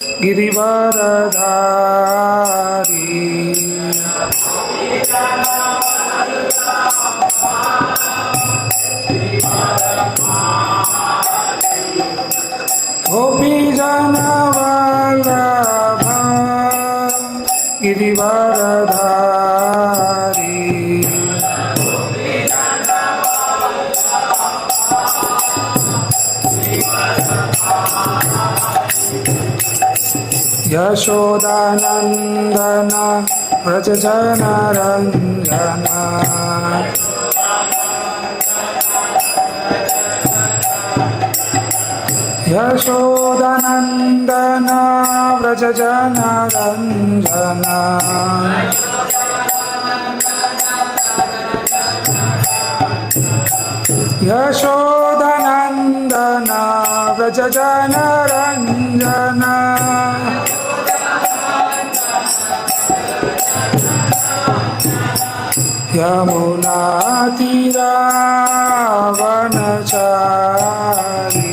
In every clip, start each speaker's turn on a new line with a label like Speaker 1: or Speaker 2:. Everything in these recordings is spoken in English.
Speaker 1: गिरिवरधारी गोपीजनवल्लभ गिरिवरधारी यशोदानन्दन व्रजजनरञ्जन यशोदानन्दन व्रजजनरञ्जन यशोदानन्दन व्रजजनरञ्जन यमुनातीरावनचारी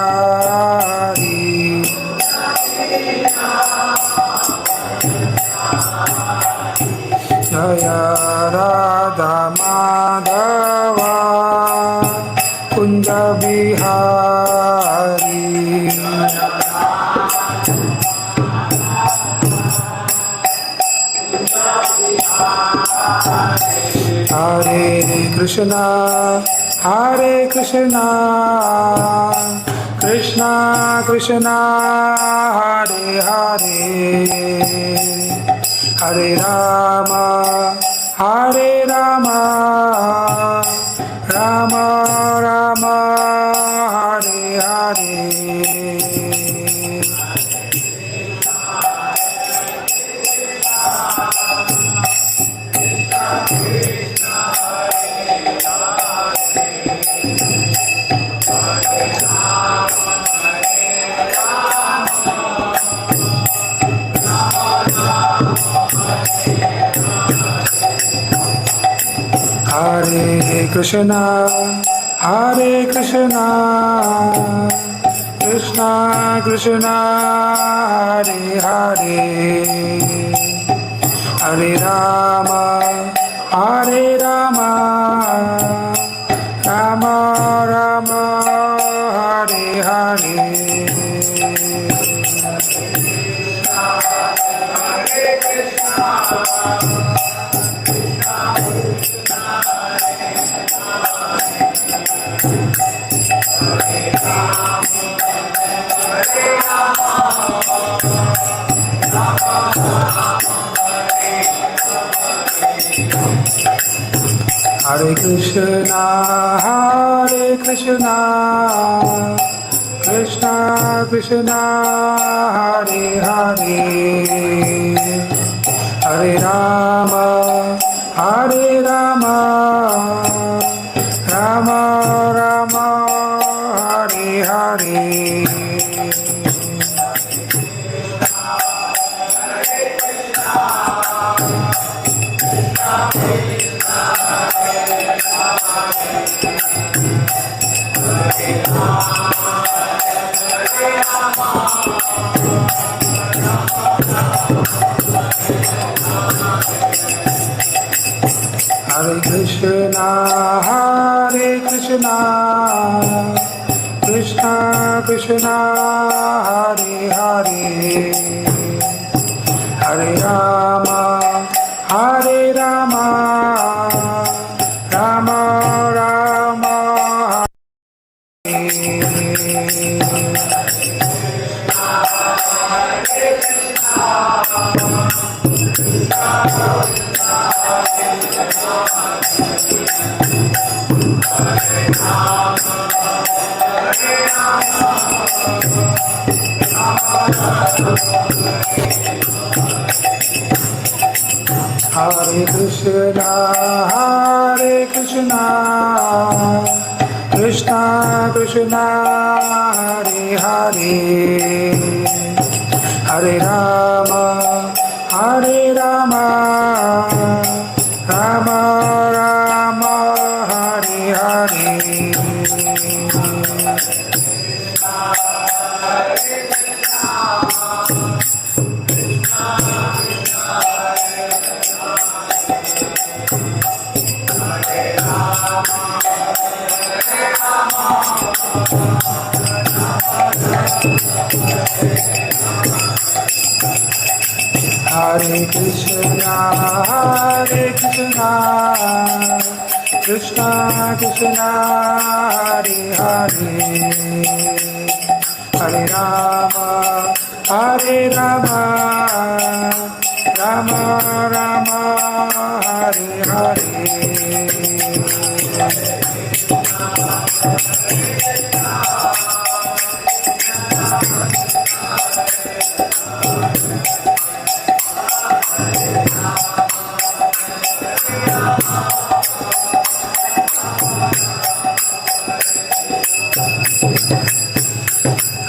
Speaker 1: यमुनातीरावनचारी जय राधा माधव कुंज बिहारी हरे Krishna Krishna Krishna Hare Hare Hare Ram Ram Ram Hare Hare Hare Krishna, Krishna Krishna, Hare Hare, Hare Rama, Rama Rama, Hare Hare. Hare Krishna, Krishna Krishna, Hare Hare, Hare Rama, Rama Rama, Hare Hare. Hare Krishna, Krishna Krishna, Hare Hare, Hare Rama, Rama Rama, Hare Krishna, Krishna Krishna, Hare Hare, Hare Rama, Rama Rama Rama Hare Hare Hare Krishna, Krishna Krishna, Hare Hare, Hare Rama, Hare Rama, Rama Rama, Hare Hare.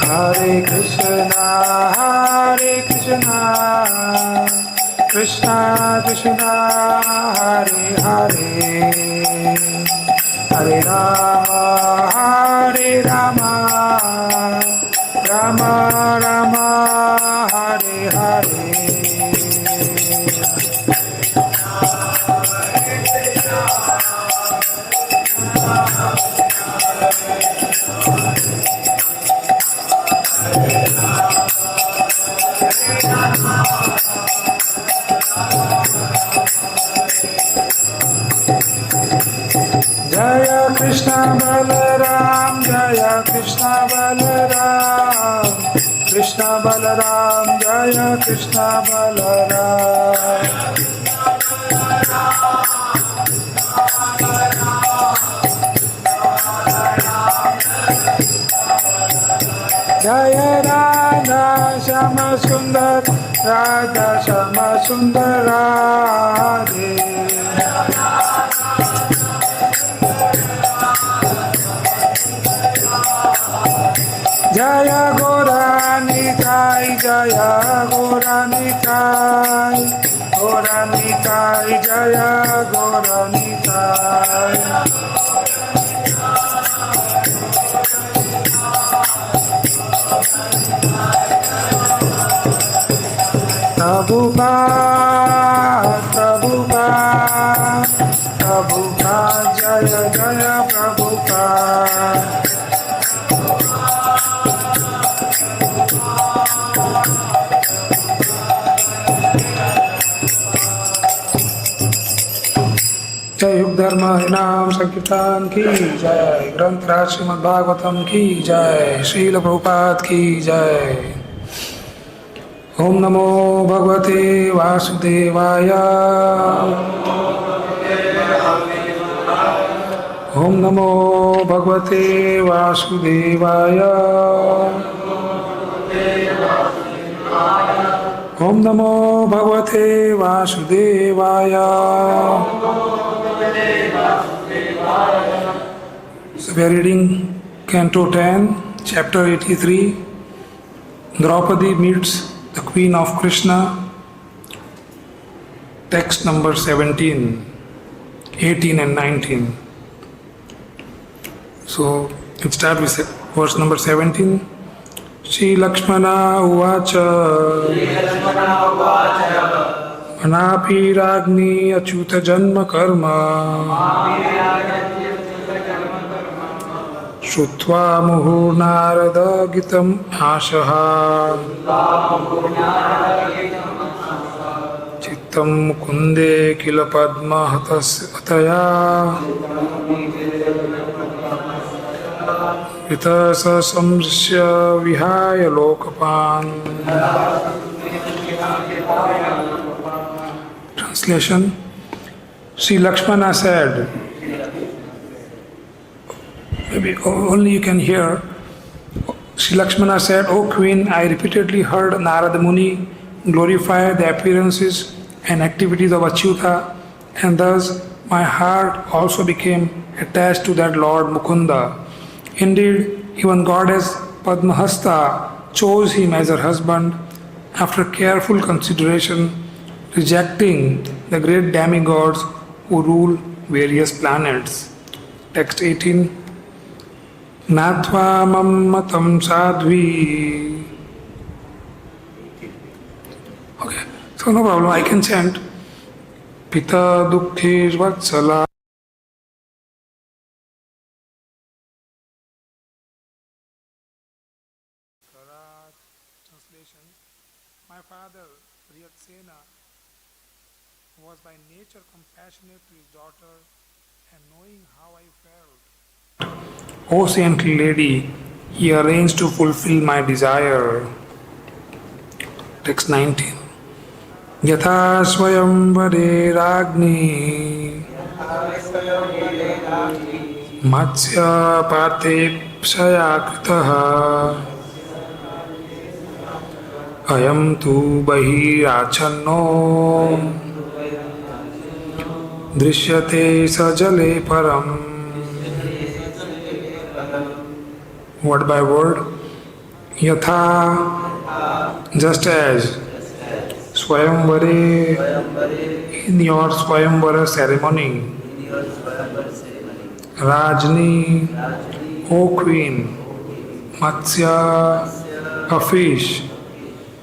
Speaker 1: Hare Krishna, Krishna Krishna, Hare Hare, Hare Rama, Hare Rama, Rama Rama, Hare Hare. Jaya Krishna Balaram, Jaya Krishna Balaram, Krishna Balaram, Jaya Krishna Balaram. Jaya Radha Shama Sundar, Radha Shama Sundar Radhe. Jaya Goranikai, Jaya Goranikai, Goranikai, Jaya Goranikai. Prabhupada, Prabhupada, Prabhupada, Jaya Jaya Prabhupada. जय युग धर्म हरिनाम संकीर्तन की जय, ग्रंथ राज श्रीमद् भागवतम की जय, श्रील प्रभुपाद की जय। ओम नमो भगवते वासुदेवाय, ओम नमो भगवते वासुदेवाय, ओम नमो भगवते वासुदेवाय। So we are reading Canto 10, Chapter 83. Draupadi meets the Queen of Krishna. Text number 17, 18 and 19. So let's start with verse number 17. Śrī Lakṣmaṇā uvāca, mamāpi rājñi acyuta-janma-karma, śrutvā muhur nārada-gītam āṣaha, cittaṁ mukunde kila padma-hastayā, su-sammṛśya vihāya loka-pān. Translation. Śrī Lakṣmaṇā said, maybe only you can hear. Śrī Lakṣmaṇā said, O Queen, I repeatedly heard Nārada Muni glorify the appearances and activities of Achyuta, and thus my heart also became attached to that Lord Mukunda. Indeed, even goddess padma-hastayā chose him as her husband after careful consideration, rejecting the great demigods who rule various planets. Text 18. Natva mammatam sadhvi. Okay, so no problem, I can chant. Pita dukkhi vatsala. Translation. My father, Kṛṣṇa, was by nature compassionate to his daughter, and knowing how I felt, O saintly lady, he arranged to fulfill my desire. Text 19. Yatha swayamvare rājñi matsya pātepṣaya kritaha ayam tu bahirāchanno drishyate sajale param. Word by word. Yatha, just as. Swayamvare, in your Swayamvara ceremony. Rājñi, O queen. Matsya, a fish.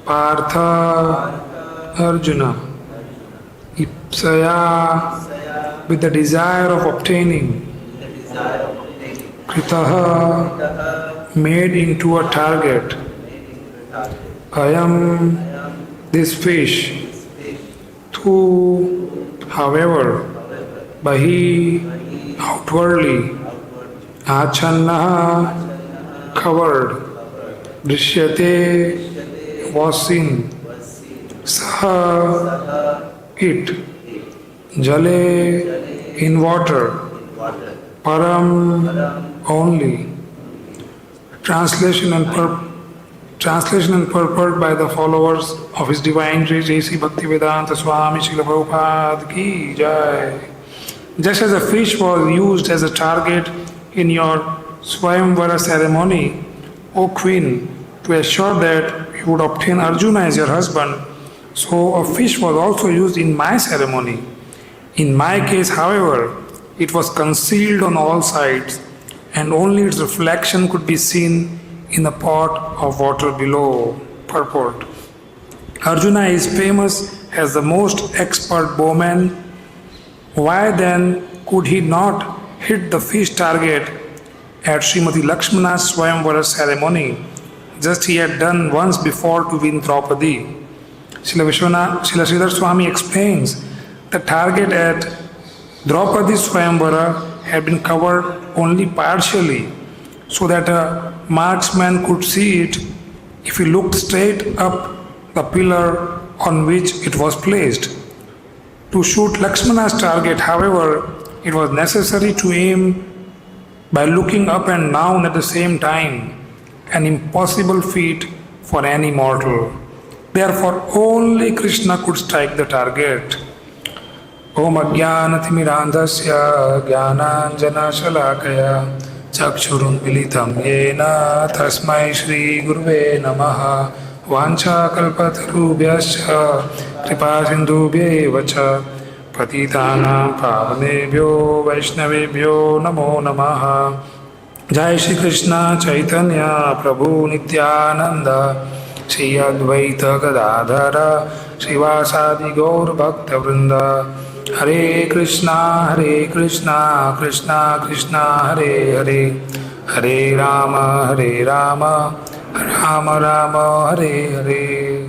Speaker 1: Partha, Arjuna. Ipsaya, with the desire of obtaining. Kritaha, made into a target. Ayam, this fish. Tu, however. Bahi, outwardly. Achanna, covered. Drishyate, was seen. Saha, it. Jale, in water. Param, only. Translation and purport by the followers of His Divine Grace A.C. Bhaktivedanta Swami Śrīla Prabhupada ki jai. Just as a fish was used as a target in your Swayamvara ceremony, O Queen, to assure that you would obtain Arjuna as your husband, so a fish was also used in my ceremony. In my case, however, it was concealed on all sides, and only its reflection could be seen in the pot of water below. Purport. Arjuna is famous as the most expert bowman. Why then could he not hit the fish target at Śrīmati Lakṣmaṇa's Swayamvara ceremony, just he had done once before to win Draupadi? Srila Sridhar Swami explains the target at Draupadi's Swayamvara had been covered only partially, so that a marksman could see it if he looked straight up the pillar on which it was placed. To shoot Lakṣmaṇa's target, however, it was necessary to aim by looking up and down at the same time, an impossible feat for any mortal. Therefore, only Krishna could strike the target. Om ajnānatimirandhasya jnānāñjana-śalakaya chakshurunmilitam yena tasmai Shri Gurave namaha vanchakalpatarubhyascha kripasindhubhyeva cha patitānaṁ pāvanebhyo vaishnavebhyo namo namaha. Jai Shri Krishna Chaitanya Prabhu Nityananda Shri Advaita Gadadhara Srivasadi Gaur Bhakta Vrinda. Hare Krishna Krishna Krishna Hare Hare Hare Rama Rama Rama Hare Hare.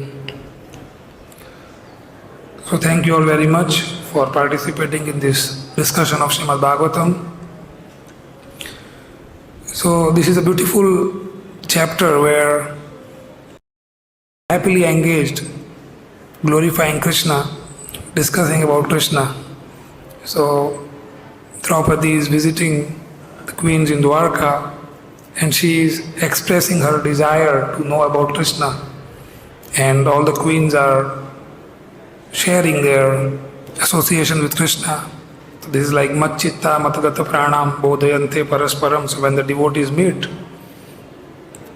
Speaker 1: So thank you all very much for participating in this discussion of Srimad Bhagavatam. So this is a beautiful chapter where happily engaged, glorifying Krishna, discussing about Krishna. So Draupadi is visiting the queens in Dwarka, and she is expressing her desire to know about Krishna, and all the queens are sharing their association with Krishna. So this is like Matchitta Matagata Pranam Bodhayante Parasparam. So when the devotees meet,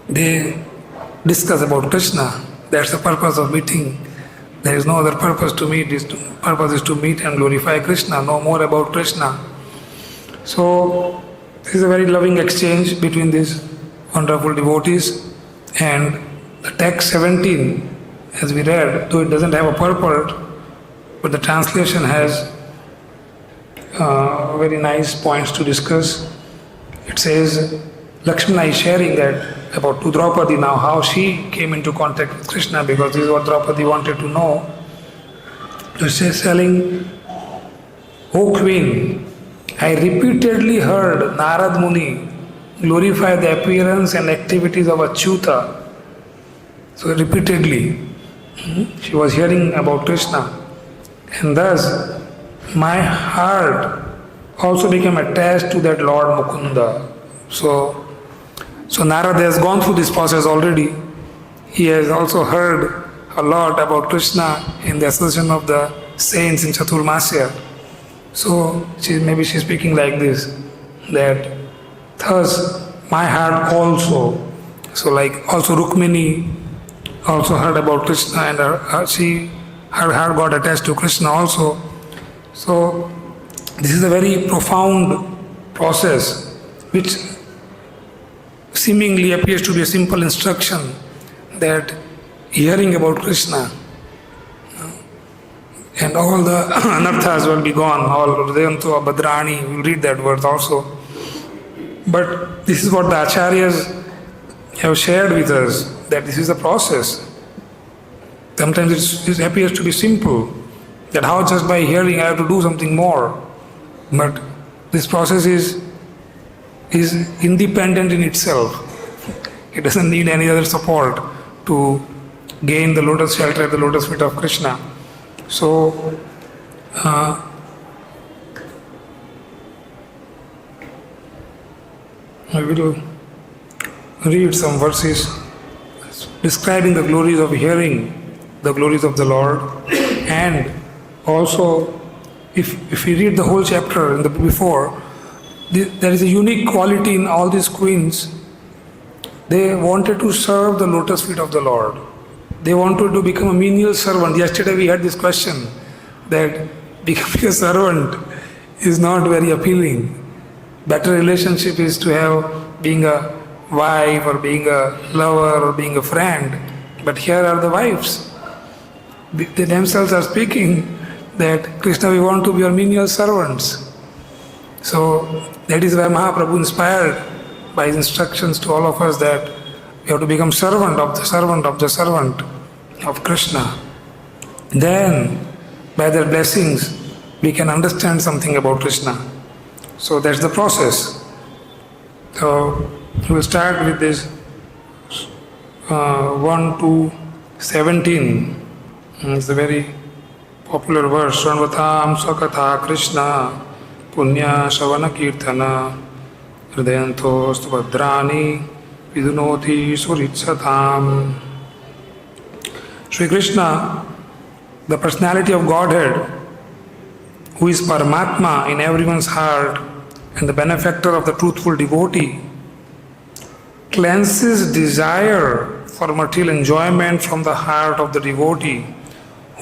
Speaker 1: they discuss about Krishna. That's the purpose of meeting There is no other purpose to meet. This purpose is to meet and glorify Krishna, know more about Krishna. So, this is a very loving exchange between these wonderful devotees. And the text 17, as we read, though it doesn't have a purport, but the translation has very nice points to discuss. It says, Lakṣmaṇā is sharing that about to Draupadi now, how she came into contact with Krishna, because this is what Draupadi wanted to know. So she is telling, O Queen, I repeatedly heard Nārada Muni glorify the appearance and activities of Achyuta. So repeatedly, she was hearing about Krishna. And thus, my heart also became attached to that Lord Mukunda. So Narada has gone through this process already. He has also heard a lot about Krishna in the association of the saints in Chaturmasya. So maybe she's speaking like this, that thus my heart also, so like also Rukmini also heard about Krishna, and her heart got attached to Krishna also. So this is a very profound process which seemingly appears to be a simple instruction, that hearing about Krishna and all the anarthas will be gone, all Hridayanto Bhadrani, we'll read that verse also. But this is what the acharyas have shared with us, that this is a process. Sometimes it appears to be simple, that how just by hearing I have to do something more. But this process is independent in itself. It doesn't need any other support to gain the lotus shelter at the lotus feet of Krishna. So, I will read some verses describing the glories of hearing, the glories of the Lord, and also if we read the whole chapter before, there is a unique quality in all these queens. They wanted to serve the lotus feet of the Lord. They wanted to become a menial servant. Yesterday we had this question that becoming a servant is not very appealing. Better relationship is to have being a wife or being a lover or being a friend. But here are the wives. They themselves are speaking that Krishna, we want to be your menial servants. So that is why Mahaprabhu inspired by his instructions to all of us that we have to become servant of the servant of the servant of Krishna. Then, by their blessings, we can understand something about Krishna. So that's the process. So we will start with this 1 to 17. It's a very popular verse. Sranvatam swakatha Krishna punya shavana kirtana hridayantostu bhadrani vidunoti suritsatam. Shri Krishna, the personality of Godhead, who is Paramatma in everyone's heart and the benefactor of the truthful devotee, cleanses desire for material enjoyment from the heart of the devotee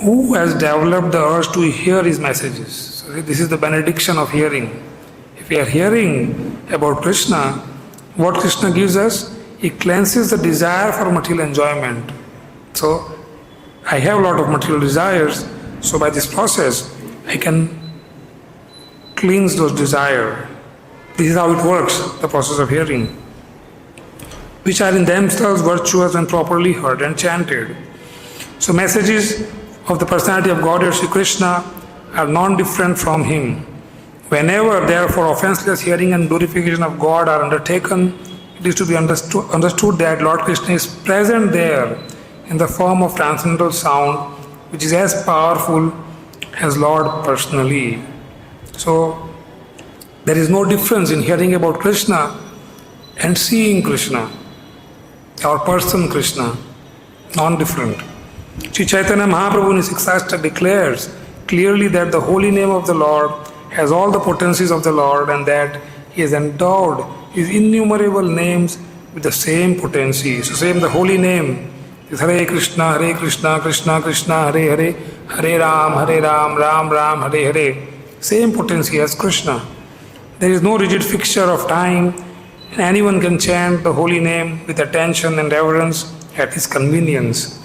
Speaker 1: who has developed the urge to hear his messages. So this is the benediction of hearing. If we are hearing about Krishna, what Krishna gives us, he cleanses the desire for material enjoyment. So I have a lot of material desires, so by this process I can cleanse those desires. This is how it works, the process of hearing, which are in themselves virtuous and properly heard and chanted. So messages of the personality of Godhead Shri Krishna are non-different from him. Whenever therefore offenseless hearing and glorification of God are undertaken, it is to be understood that Lord Kṛṣṇa is present there in the form of transcendental sound, which is as powerful as Lord personally. So there is no difference in hearing about Krishna and seeing Krishna, or person Krishna, non-different. Sri Chaitanya Mahaprabhu in his Sixth declares clearly that the holy name of the Lord has all the potencies of the Lord, and that he has endowed his innumerable names with the same potency. So same, the holy name It's Hare Krishna, Krishna Krishna, Hare Hare, Hare Ram, Ram Ram, Hare Hare. Same potency as Krishna. There is no rigid fixture of time, and anyone can chant the holy name with attention and reverence at his convenience.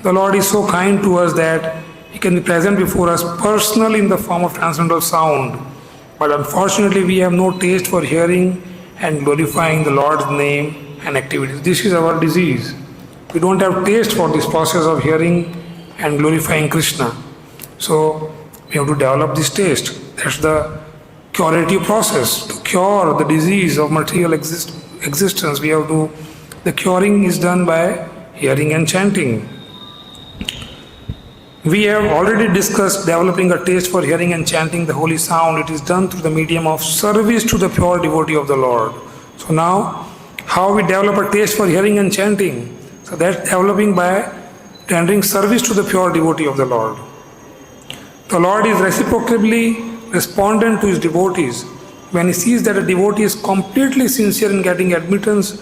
Speaker 1: The Lord is so kind to us that He can be present before us personally in the form of transcendental sound. But unfortunately, we have no taste for hearing and glorifying the Lord's name and activities. This is our disease. We don't have taste for this process of hearing and glorifying Krishna. So we have to develop this taste. That's the curative process. To cure the disease of material existence, the curing is done by hearing and chanting. We have already discussed developing a taste for hearing and chanting the holy sound. It is done through the medium of service to the pure devotee of the Lord. So now, how we develop a taste for hearing and chanting? So that's developing by rendering service to the pure devotee of the Lord. The Lord is reciprocally respondent to His devotees. When He sees that a devotee is completely sincere in getting admittance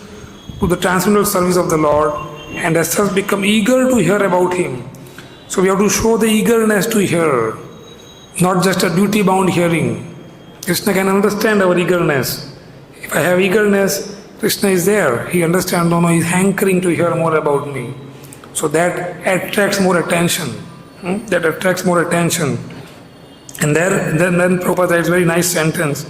Speaker 1: to the transcendental service of the Lord and has thus become eager to hear about Him. So we have to show the eagerness to hear, not just a duty-bound hearing. Krishna can understand our eagerness. If I have eagerness, Krishna is there. He understands, no, he's hankering to hear more about me. So that attracts more attention. That attracts more attention. And then Prabhupada writes a very nice sentence.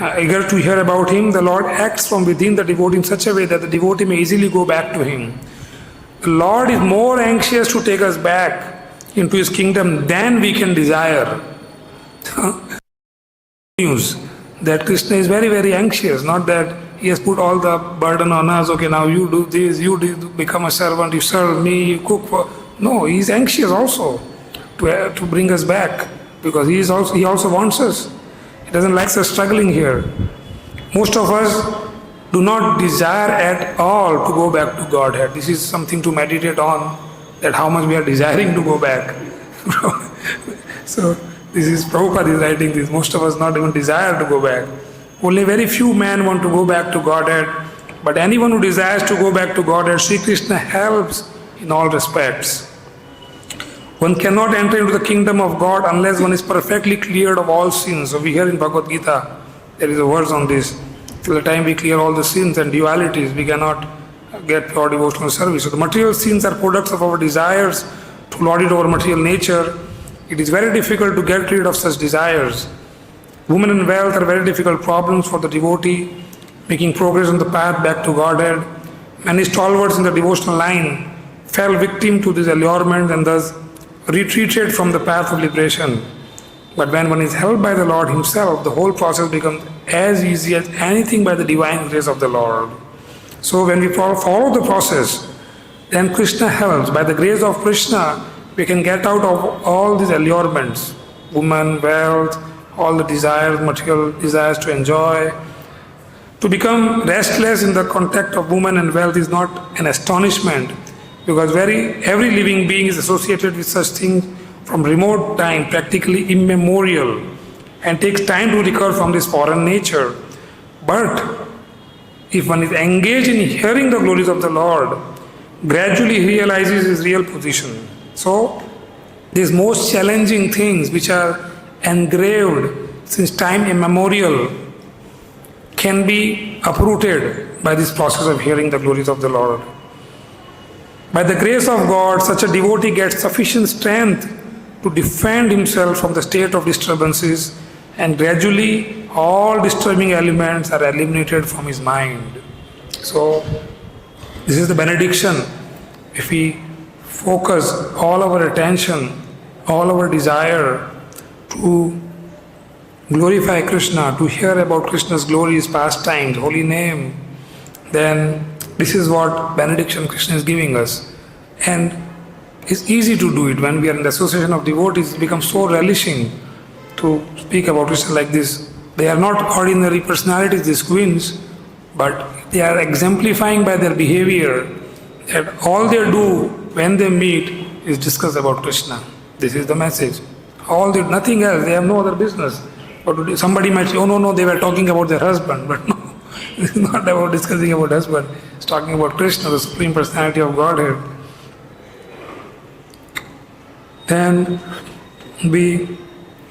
Speaker 1: Eager to hear about Him, the Lord acts from within the devotee in such a way that the devotee may easily go back to Him. The Lord is more anxious to take us back into His kingdom than we can desire. News that Krishna is very, very anxious, not that He has put all the burden on us. Okay, now you do this, you become a servant, you serve me, you cook for... No, He is anxious also to bring us back, because He also wants us. He doesn't like us struggling here. Most of us do not desire at all to go back to Godhead. This is something to meditate on, that how much we are desiring to go back. So this is Prabhupada is writing this. Most of us not even desire to go back. Only very few men want to go back to Godhead. But anyone who desires to go back to Godhead, Sri Krishna helps in all respects. One cannot enter into the kingdom of God unless one is perfectly cleared of all sins. So we hear in Bhagavad Gita, there is a verse on this. Till the time we clear all the sins and dualities, we cannot get pure devotional service. So the material sins are products of our desires to lord it over material nature. It is very difficult to get rid of such desires. Women and wealth are very difficult problems for the devotee, making progress on the path back to Godhead. Many stalwarts in the devotional line fell victim to this allurement and thus retreated from the path of liberation. But when one is held by the Lord Himself, the whole process becomes as easy as anything by the divine grace of the Lord. So when we follow the process, then Krishna helps. By the grace of Krishna, we can get out of all these allurements, woman, wealth, all the desires, material desires to enjoy. To become restless in the contact of woman and wealth is not an astonishment, because every living being is associated with such things from remote time, practically immemorial, and takes time to recover from this foreign nature. But if one is engaged in hearing the glories of the Lord, gradually he realizes his real position. So, these most challenging things which are engraved since time immemorial can be uprooted by this process of hearing the glories of the Lord. By the grace of God, such a devotee gets sufficient strength to defend himself from the state of disturbances, and gradually all disturbing elements are eliminated from his mind. So, this is the benediction. If we focus all our attention, all our desire to glorify Krishna, to hear about Krishna's glories, pastimes, holy name, then this is what benediction Krishna is giving us. And it's easy to do it when we are in the association of devotees. It becomes so relishing to speak about Krishna like this. They are not ordinary personalities, these queens, but they are exemplifying by their behavior that all they do when they meet is discuss about Krishna. This is the message. Nothing else. They have no other business. But somebody might say, oh no, they were talking about their husband. But no, This is not about discussing about us, but it's talking about Krishna, the Supreme Personality of Godhead. Then we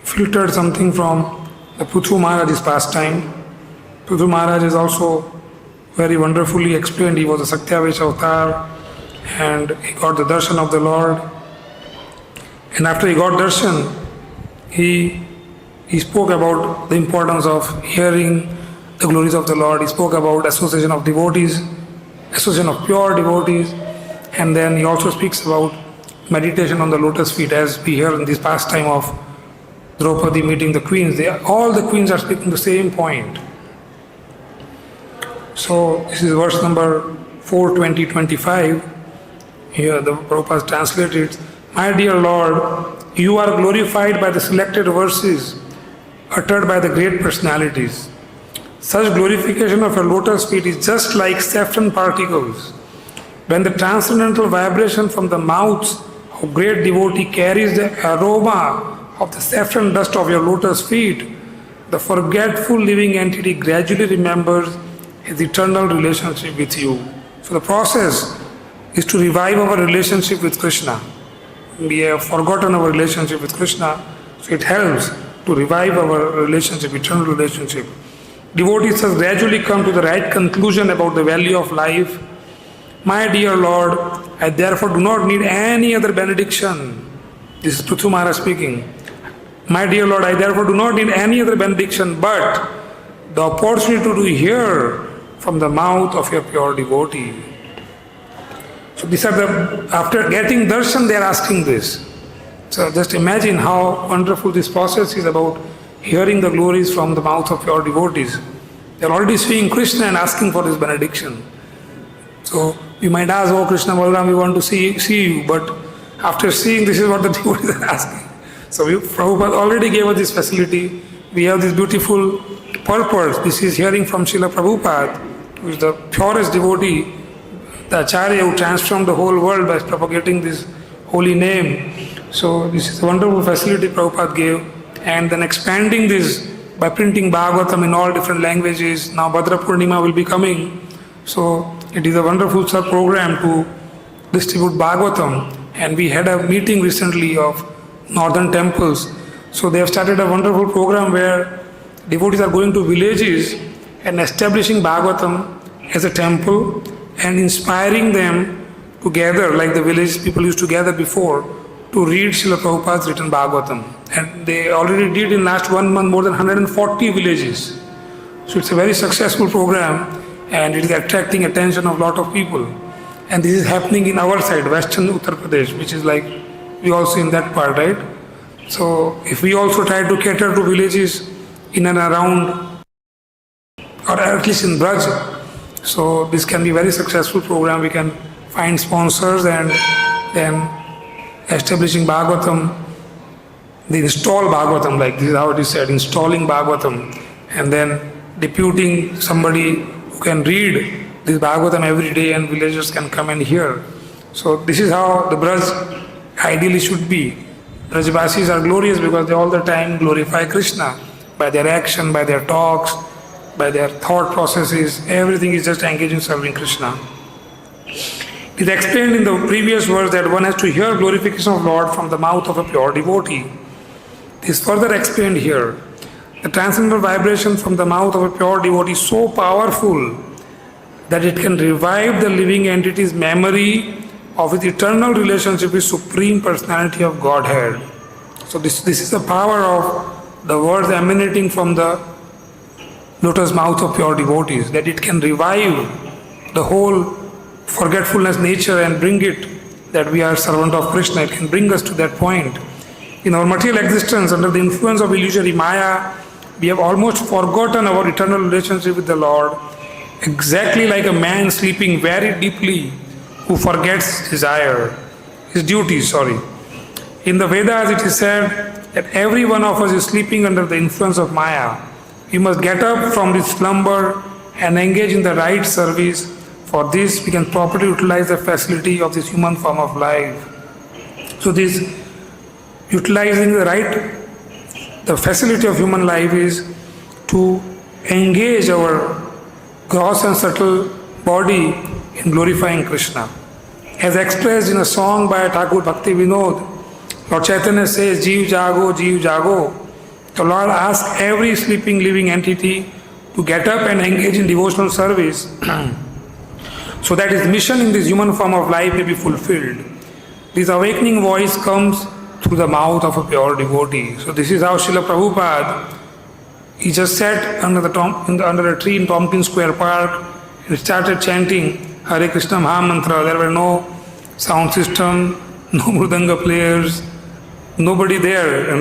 Speaker 1: filtered something from the Prabhu Maharaj's pastime. Prabhu Maharaj is also very wonderfully explained. He was a Satyavesha avatar and he got the darshan of the Lord. And after he got darshan, he spoke about the importance of hearing the glories of the Lord. He spoke about association of devotees, association of pure devotees, and then he also speaks about meditation on the lotus feet, as we hear in this pastime of Draupadi meeting the queens. All the queens are speaking the same point. So this is verse number 4:20-25. Here the Prabhupada translated, "My dear Lord, you are glorified by the selected verses uttered by the great personalities. Such glorification of your lotus feet is just like saffron particles. When the transcendental vibration from the mouths of great devotee carries the aroma of the saffron dust of your lotus feet, the forgetful living entity gradually remembers his eternal relationship with you." So the process is to revive our relationship with Krishna. We have forgotten our relationship with Krishna, so it helps to revive our relationship, eternal relationship. Devotees thus gradually come to the right conclusion about the value of life. "My dear Lord, I therefore do not need any other benediction." This is Prabhu Maharaj speaking. "My dear Lord, I therefore do not need any other benediction but the opportunity to hear from the mouth of your pure devotee." So these are after getting darshan, they are asking this. So just imagine how wonderful this process is about hearing the glories from the mouth of pure devotees. They are already seeing Krishna and asking for his benediction. So you might ask, "Oh Krishna, Balaram, we want to see you," but after seeing, this is what the devotees are asking. So Prabhupada already gave us this facility. We have this beautiful purpose. This is hearing from Srila Prabhupada, who is the purest devotee, the Acharya who transformed the whole world by propagating this holy name. So this is a wonderful facility Prabhupada gave, and then expanding this by printing Bhagavatam in all different languages. Now Bhadra Purnima will be coming. So it is a wonderful program to distribute Bhagavatam, and we had a meeting recently of northern temples. So they have started a wonderful program where devotees are going to villages and establishing Bhagavatam as a temple and inspiring them to gather, like the village people used to gather before, to read Srila Prabhupada's written Bhagavatam. And they already did in last 1 month more than 140 villages. So it's a very successful program and it is attracting attention of a lot of people. And this is happening in our side, Western Uttar Pradesh, which is like, we also in that part, right? So if we also try to cater to villages in and around, or at least in Braj, so this can be a very successful program. We can find sponsors and then establishing Bhagavatam, they install Bhagavatam, like this is how it is said, installing Bhagavatam, and then deputing somebody who can read this Bhagavatam every day and villagers can come and hear. So this is how the Braj ideally should be. Brajvasis are glorious because they all the time glorify Krishna by their action, by their talks, by their thought processes. Everything is just engaged in serving Krishna. It is explained in the previous verse that one has to hear glorification of Lord from the mouth of a pure devotee. It is further explained here. The transcendental vibration from the mouth of a pure devotee is so powerful that it can revive the living entity's memory of its eternal relationship with Supreme Personality of Godhead. So this is the power of the words emanating from the lotus mouth of pure devotees, that it can revive the whole forgetfulness nature and bring it that we are servant of Krishna. It can bring us to that point. In our material existence, under the influence of illusory Maya, we have almost forgotten our eternal relationship with the Lord, exactly like a man sleeping very deeply who forgets his duties. In the Vedas it is said that every one of us is sleeping under the influence of Maya. We must get up from this slumber and engage in the right service. For this, we can properly utilize the facility of this human form of life. So this utilizing the facility of human life is to engage our gross and subtle body in glorifying Krishna. As expressed in a song by Thakur Bhakti Vinod, Lord Chaitanya says, Jeev Jago, Jeev Jago. The Lord asks every sleeping living entity to get up and engage in devotional service so that his mission in this human form of life may be fulfilled. This awakening voice comes through the mouth of a pure devotee. So this is how Srila Prabhupada, he just sat under a tree in Tompkins Square Park and started chanting Hare Krishna Mahamantra. There were no sound system, no mridanga players, nobody there,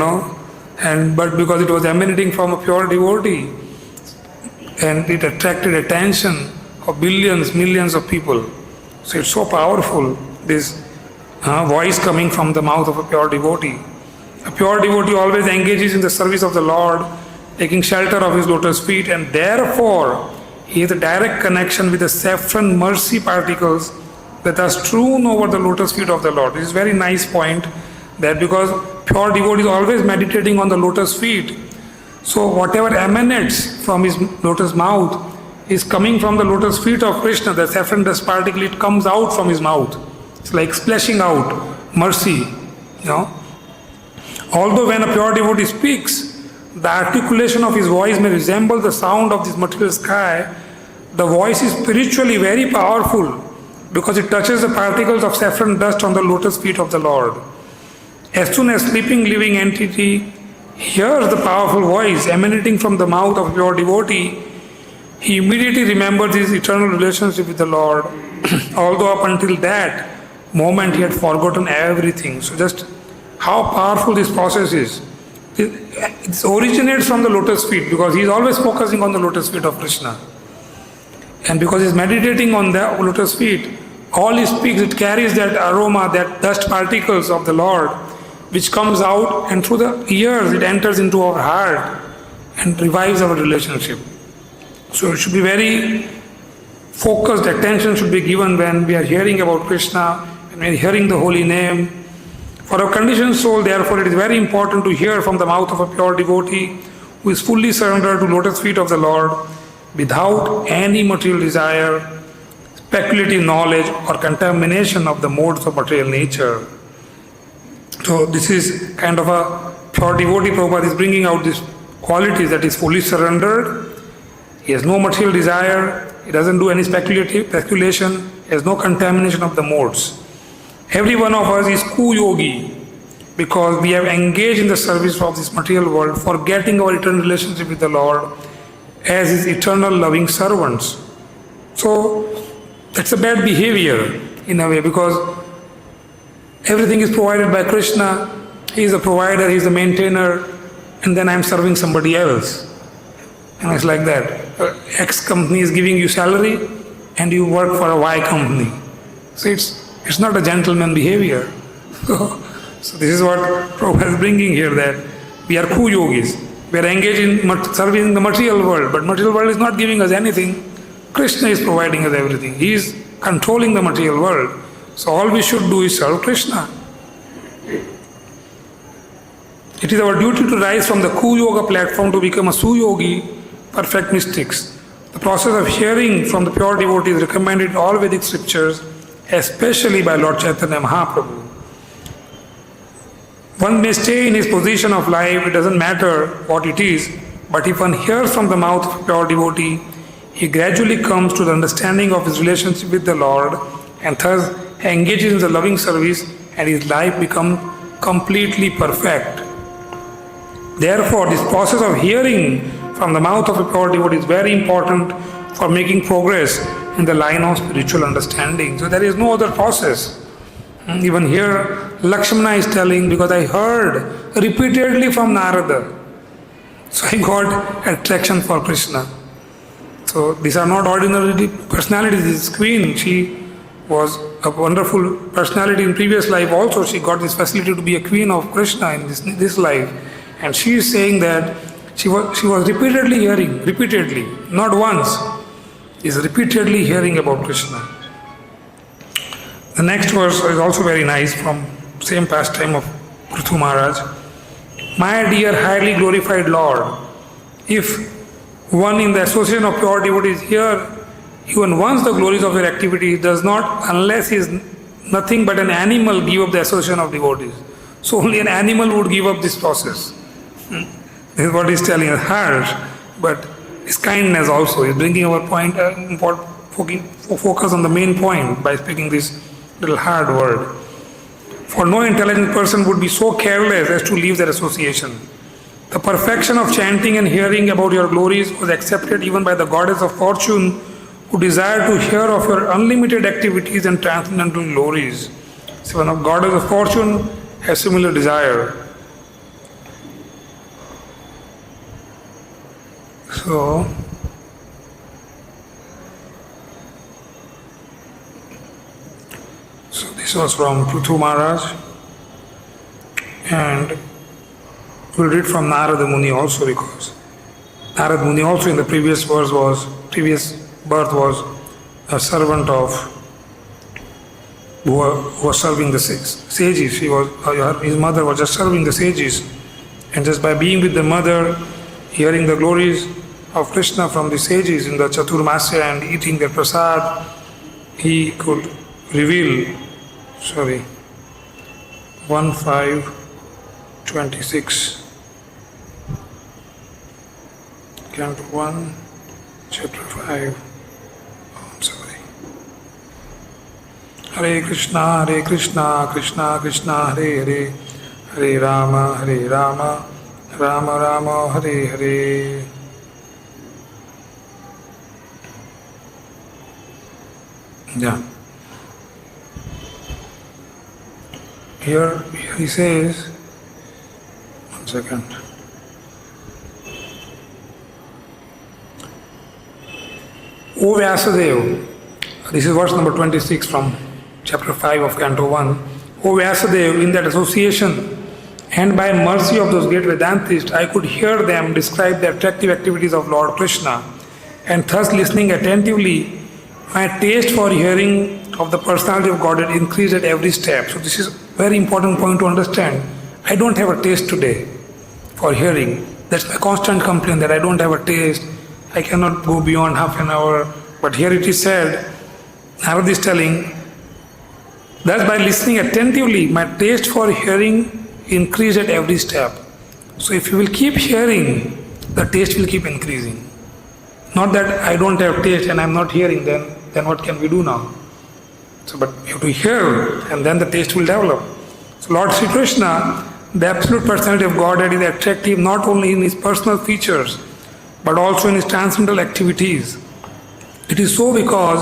Speaker 1: but because it was emanating from a pure devotee, and it attracted attention of billions, millions of people. So it's so powerful, this voice coming from the mouth of a pure devotee. A pure devotee always engages in the service of the Lord, taking shelter of his lotus feet, and therefore he has a direct connection with the saffron mercy particles that are strewn over the lotus feet of the Lord. This is a very nice point, that because pure devotee is always meditating on the lotus feet, so whatever emanates from his lotus mouth is coming from the lotus feet of Krishna. The saffron dust particle, it comes out from his mouth. It's like splashing out mercy. Although when a pure devotee speaks, the articulation of his voice may resemble the sound of this material sky, the voice is spiritually very powerful because it touches the particles of saffron dust on the lotus feet of the Lord. As soon as sleeping living entity hears the powerful voice emanating from the mouth of a pure devotee, he immediately remembers his eternal relationship with the Lord, although up until that moment he had forgotten everything. So just how powerful this process is. It originates from the lotus feet because he is always focusing on the lotus feet of Krishna. And because he is meditating on the lotus feet, all he speaks, it carries that aroma, that dust particles of the Lord, which comes out, and through the ears it enters into our heart and revives our relationship. So it should be very focused attention should be given when we are hearing about Krishna, when we are hearing the holy name. For a conditioned soul, therefore, it is very important to hear from the mouth of a pure devotee who is fully surrendered to lotus feet of the Lord without any material desire, speculative knowledge or contamination of the modes of material nature. So this is kind of a pure devotee. Prabhupada is bringing out these qualities, that is fully surrendered, he has no material desire, he doesn't do any speculation, he has no contamination of the modes. Every one of us is ku-yogi because we have engaged in the service of this material world, forgetting our eternal relationship with the Lord as his eternal loving servants. So that's a bad behavior in a way, because everything is provided by Krishna, he is the provider, he is the maintainer, and then I am serving somebody else. And it's like that. X company is giving you salary and you work for a Y company. So it's not a gentleman behavior. So this is what Prabhupada is bringing here, that we are ku-yogis. We are engaged in serving the material world, but material world is not giving us anything. Krishna is providing us everything. He is controlling the material world. So all we should do is serve Krishna. It is our duty to rise from the ku-yoga platform to become a su-yogi, perfect mystics. The process of hearing from the pure devotee is recommended in all Vedic scriptures, especially by Lord Chaitanya Mahaprabhu. One may stay in his position of life, it doesn't matter what it is, but if one hears from the mouth of a pure devotee, he gradually comes to the understanding of his relationship with the Lord, and thus engages in the loving service, and his life becomes completely perfect. Therefore, this process of hearing from the mouth of a pure devotee is very important for making progress in the line of spiritual understanding. So there is no other process. Even here, Lakṣmaṇā is telling, because I heard repeatedly from Nārada, so I got attraction for Krishna. So these are not ordinary personalities. This queen, she was a wonderful personality in previous life also. She got this facility to be a queen of Krishna in this life. And she is saying that she was repeatedly hearing, not once, is repeatedly hearing about Krishna. The next verse is also very nice, from same pastime of Prithu Maharaj. My dear highly glorified Lord, if one in the association of pure devotees hear Even once the glories of your activity does not, unless he is nothing but an animal, give up the association of devotees. So only an animal would give up this process. This is what he's telling us. Harsh, but his kindness also. He's bringing our point, focus on the main point by speaking this little hard word. For no intelligent person would be so careless as to leave their association. The perfection of chanting and hearing about your glories was accepted even by the goddess of fortune, who desired to hear of your unlimited activities and transcendental glories. So one of goddess of fortune has similar desire. So this was from Prabhu Maharaj, and we'll read from Nārada Muni also, because Nārada Muni also in the previous birth was a servant of who was serving the sages. His mother was just serving the sages, and just by being with the mother, hearing the glories of Krishna from the sages in the Chaturmasya and eating their prasad, he could reveal, 1:5:26, Canto 1, Chapter 5. Hare Krishna, Krishna Krishna, Hare Hare, Hare Rama, Rama Rama, Hare Hare. Yeah. Here he says, one second. O Vyasadeva, this is verse number 26 from chapter 5 of Canto 1. O Vyasadeva, in that association and by mercy of those great Vedantists, I could hear them describe the attractive activities of Lord Kṛṣṇa, and thus listening attentively, my taste for hearing of the personality of Godhead increased at every step. So this is a very important point to understand. I don't have a taste today for hearing. That's my constant complaint, that I don't have a taste. I cannot go beyond half an hour. But here it is said, Narada is telling, thus by listening attentively, my taste for hearing increased at every step. So if you will keep hearing, the taste will keep increasing. Not that I don't have taste and I'm not hearing, then what can we do now? So, but you have to hear, and then the taste will develop. So Lord Sri Krishna, the absolute personality of Godhead, is attractive not only in his personal features, but also in his transcendental activities. It is so because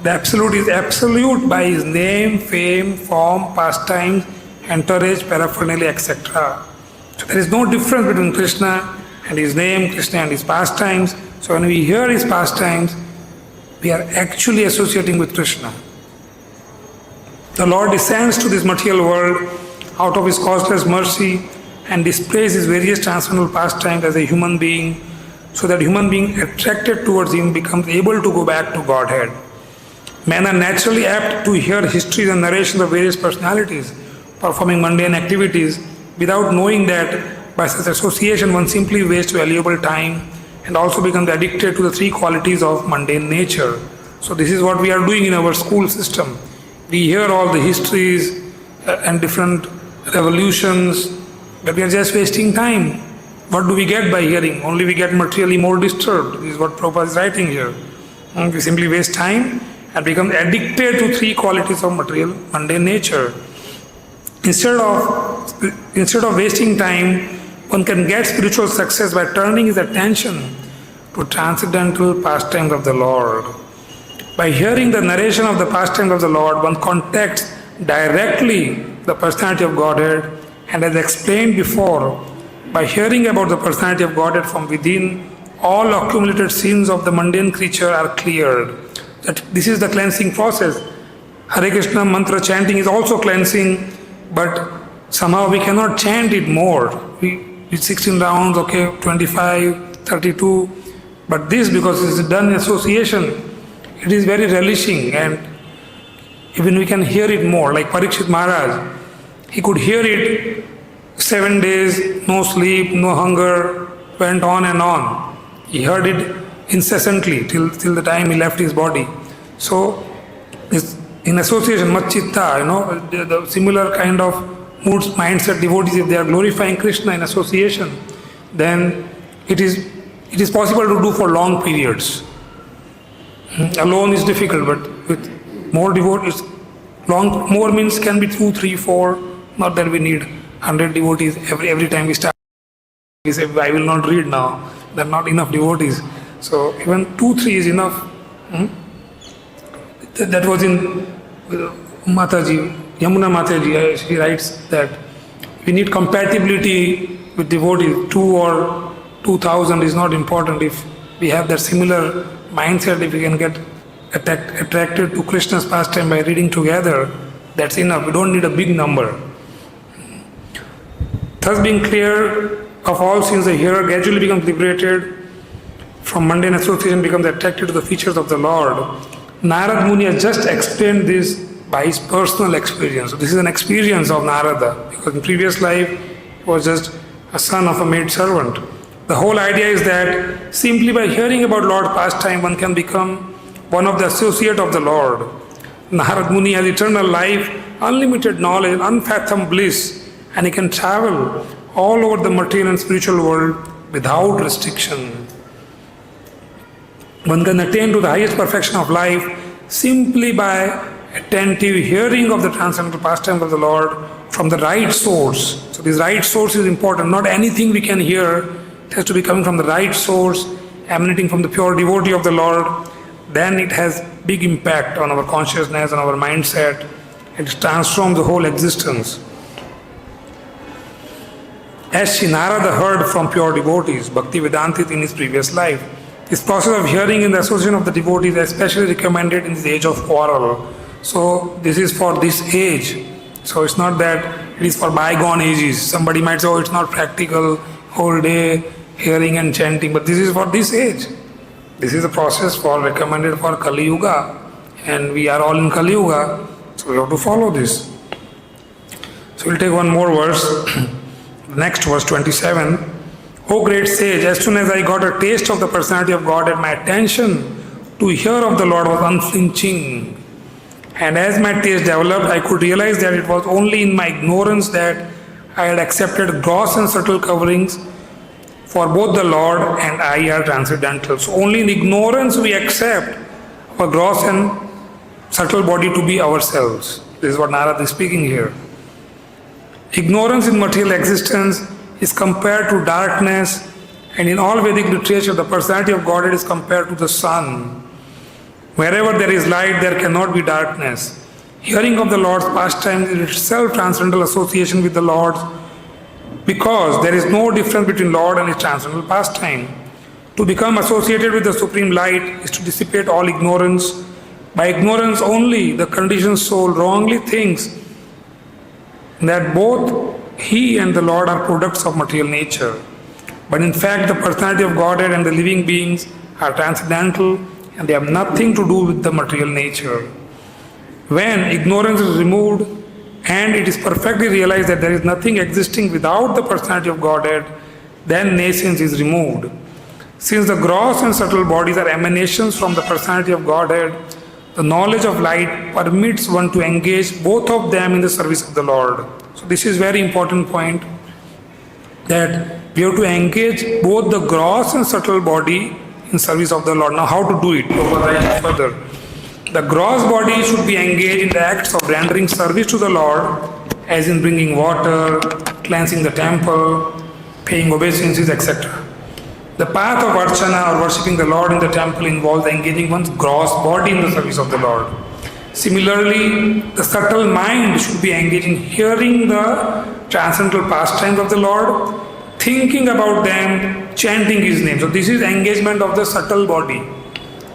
Speaker 1: the Absolute is absolute by his name, fame, form, pastimes, entourage, paraphernalia, etc. So there is no difference between Krishna and his name, Krishna and his pastimes. So when we hear his pastimes, we are actually associating with Krishna. The Lord descends to this material world out of his causeless mercy and displays his various transcendental pastimes as a human being, so that human being attracted towards him becomes able to go back to Godhead. Men are naturally apt to hear histories and narrations of various personalities performing mundane activities without knowing that by such association one simply wastes valuable time and also becomes addicted to the three qualities of mundane nature. So this is what we are doing in our school system. We hear all the histories and different revolutions, but we are just wasting time. What do we get by hearing? Only we get materially more disturbed. This is what Prabhupada is writing here. We simply waste time and become addicted to three qualities of material mundane nature. Instead of wasting time, one can get spiritual success by turning his attention to transcendental pastimes of the Lord. By hearing the narration of the pastimes of the Lord, one contacts directly the personality of Godhead, and as explained before, by hearing about the personality of Godhead from within, all accumulated sins of the mundane creature are cleared. That this is the cleansing process. Hare Krishna mantra chanting is also cleansing, but somehow we cannot chant it more. We 16 rounds, 25, 32, but this, because it is done in association, it is very relishing, and even we can hear it more. Like Parikshit Maharaj, he could hear it 7 days, no sleep, no hunger, went on and on. He heard it incessantly till the time he left his body. So, in association, citta, the similar kind of moods, mindset, devotees, if they are glorifying Krishna in association, then it is possible to do for long periods. Alone is difficult, but with more devotees, more means can be 2, 3, 4, not that we need 100 devotees every time we start. We say, I will not read now, there are not enough devotees. So even 2, 3 is enough. That was in Mataji, Yamuna Mataji, she writes that we need compatibility with devotees. 2 or 2,000 is not important. If we have that similar mindset, if we can get attracted to Krishna's pastime by reading together, that's enough. We don't need a big number. Thus, being clear of all sins, the hearer gradually becomes liberated from mundane association, becomes attracted to the features of the Lord. Nārada Muni has just explained this by his personal experience. So this is an experience of Nārada, because in previous life he was just a son of a maid servant. The whole idea is that simply by hearing about Lord's pastime, one can become one of the associate of the Lord. Nārada Muni has eternal life, unlimited knowledge, unfathomed bliss, and he can travel all over the material and spiritual world without restriction. One can attain to the highest perfection of life simply by attentive hearing of the transcendental pastimes of the Lord from the right source. So this right source is important. Not anything we can hear. It has to be coming from the right source, emanating from the pure devotee of the Lord. Then it has big impact on our consciousness, on our mindset. It transforms the whole existence. As Sri Narada heard from pure devotees, Bhakti Vedanta in his previous life, this process of hearing in the association of the devotees is especially recommended in this age of quarrel. So this is for this age. So it's not that it is for bygone ages. Somebody might say, oh, it's not practical, whole day hearing and chanting, but this is for this age. This is a process recommended for Kali Yuga, and we are all in Kali Yuga, so we have to follow this. So we'll take one more verse. Next verse 27. O great sage, as soon as I got a taste of the personality of God, my attention to hear of the Lord was unflinching. And as my taste developed, I could realize that it was only in my ignorance that I had accepted gross and subtle coverings, for both the Lord and I are transcendental. So only in ignorance we accept our gross and subtle body to be ourselves. This is what Narada is speaking here. Ignorance in material existence is compared to darkness, and in all Vedic literature the personality of Godhead is compared to the sun. Wherever there is light, there cannot be darkness. Hearing of the Lord's pastimes is itself transcendental association with the Lord, because there is no difference between Lord and his transcendental pastime. To become associated with the Supreme Light is to dissipate all ignorance. By ignorance only, the conditioned soul wrongly thinks that both he and the Lord are products of material nature. But in fact, the personality of Godhead and the living beings are transcendental, and they have nothing to do with the material nature. When ignorance is removed and it is perfectly realized that there is nothing existing without the personality of Godhead, then nescience is removed. Since the gross and subtle bodies are emanations from the personality of Godhead, the knowledge of light permits one to engage both of them in the service of the Lord. So this is very important point, that we have to engage both the gross and subtle body in service of the Lord. Now how to do it? Further. The gross body should be engaged in the acts of rendering service to the Lord, as in bringing water, cleansing the temple, paying obeisances, etc. The path of archana or worshipping the Lord in the temple involves engaging one's gross body in the service of the Lord. Similarly, the subtle mind should be engaged in hearing the transcendental pastimes of the Lord, thinking about them, chanting his name. So this is engagement of the subtle body.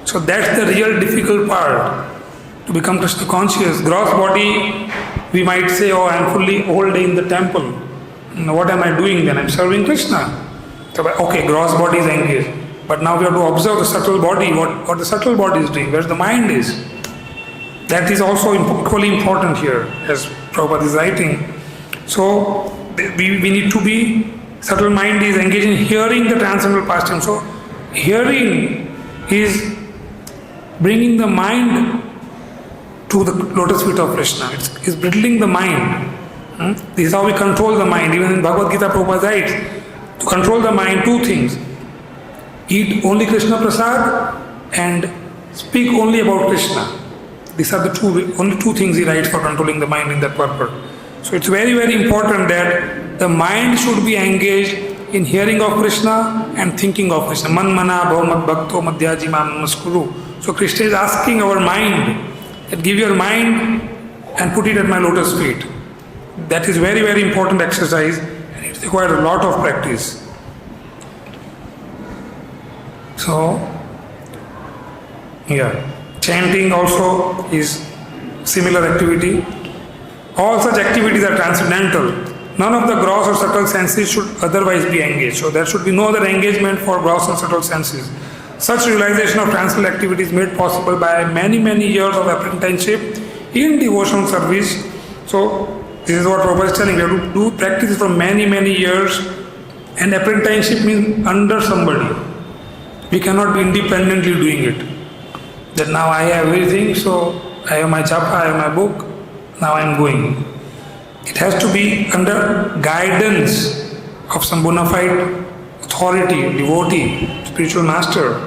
Speaker 1: So that's the real difficult part, to become Krishna conscious. Gross body, we might say, oh, I am fully whole day in the temple. Now, what am I doing then? I am serving Krishna. So, okay, gross body is engaged. But now we have to observe the subtle body, what the subtle body is doing, where the mind is. That is also equally important here, as Prabhupada is writing. So we need to be, subtle mind is engaged in hearing the transcendental pastime. So hearing is bringing the mind to the lotus feet of Krishna. It's brittling the mind. This is how we control the mind. Even in Bhagavad Gita, Prabhupada writes, to control the mind, two things. Eat only Krishna Prasad and speak only about Krishna. These are the only two things he writes for controlling the mind in that purpose. So it's very, very important that the mind should be engaged in hearing of Krishna and thinking of Krishna. Man mana bhav bhakto madhyaji mam namaskuru. So Krishna is asking our mind that give your mind and put it at my lotus feet. That is very, very important exercise and it requires a lot of practice. So, chanting also is similar activity. All such activities are transcendental. None of the gross or subtle senses should otherwise be engaged. So there should be no other engagement for gross and subtle senses. Such realization of transcendental activity is made possible by many, many years of apprenticeship in devotional service. So this is what Prabhupada is telling. We have to do practice for many, many years, and apprenticeship means under somebody. We cannot be independently doing it. That now I have everything, so I have my japa, I have my book, now I am going. It has to be under guidance of some bona fide authority, devotee, spiritual master.